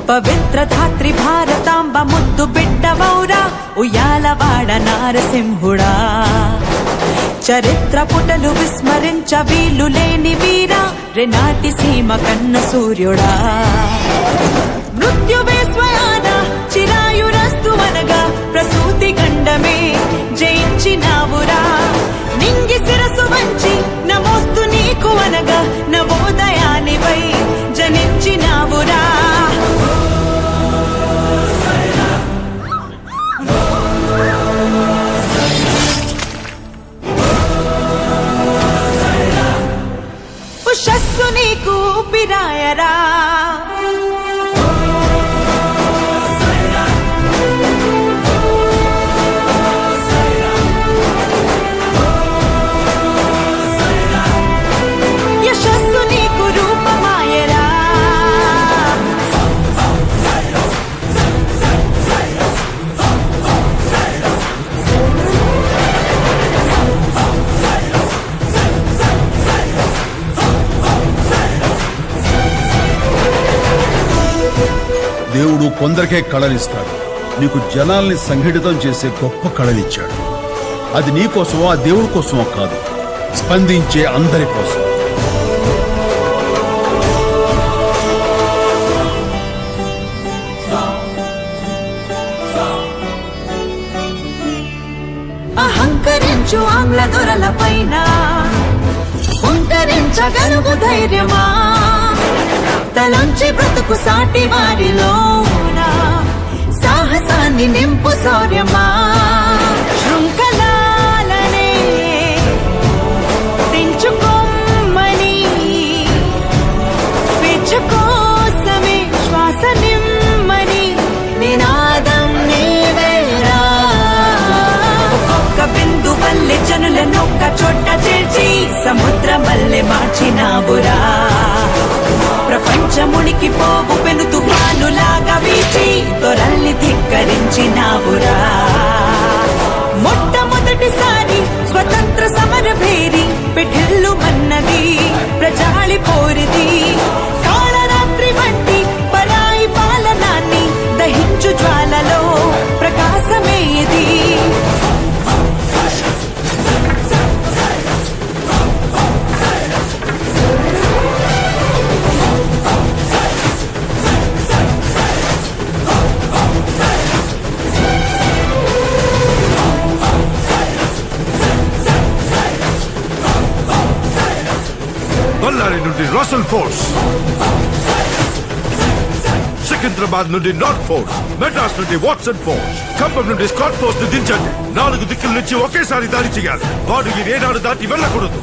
పవిత్ర ధాత్రి భారతాంబ ముద్దు బిడ్డవౌరా ఉయ్యాలవాడ నారసింహుడా చరిత్ర పుటలు విస్మరించ వీలు లేని వీరా రెనాటి సీమ కన్న సూర్యుడా మృత్యువే స్వయాన చిరాయురస్తు అనగా ప్రసూతి గండమే జయించినావురా నింగి శిరసు వంచి నమోస్తు నీకు అనగా నవోదయానివై జనించినావురా ఉషస్సు నీకు పిరాయరా యశస్సు నీకు రూపమాయరా దేవుడు కొందరికే కళనిస్తాడు. నీకు జనాల్ని సంఘటితం చేసే గొప్ప కళనిచ్చాడు. అది నీకోసమో ఆ దేవుడి కోసమో కాదు, స్పందించే అందరి కోసం. అహంకరించు ఆంగ్ల దొరల పైన ఉంకరించగలుగు ధైర్యమా తలంచి బ్రతుకు సాటి వారిలోన సాహసాన్ని నింపు శౌర్యమా శృంఖలాలనే తెంచుకోమని స్వేచ్ఛ కోసమే శ్వాస నిమ్మని నినాదం నీవేరా ఒక్క బిందు వల్లే జనులనొక్క చోట చేర్చి సముద్రం వల్లే మార్చినావురా ప్రపంచమునికి పోవు పెను తుఫానులాగా వీచి దొరల్ని ధిక్కరించినావురా మొట్టమొదటిసారి స్వతంత్ర సమర భేరి పిఠిల్లు మన్నది ప్రజాళి పోరిది కాళరాత్రి వంటి పరాయి పాలనాన్ని దహించు జ్వాలలో ప్రకాశమే ఇది బళ్ళారి నుండి రసల్ ఫోర్స్, సికింద్రాబాద్ నుండి నార్త్ ఫోర్స్, మెడ్రాస్ నుండి వాట్సన్ ఫోర్స్, ఖమ్మం నుండి స్కాట్ ఫోర్స్ ను దించండి. 4 దిక్కుల నుంచి ఒకేసారి దాడి చేయాలి. వాడు ఈ ఏనాడు దాటి వెళ్ళకూడదు.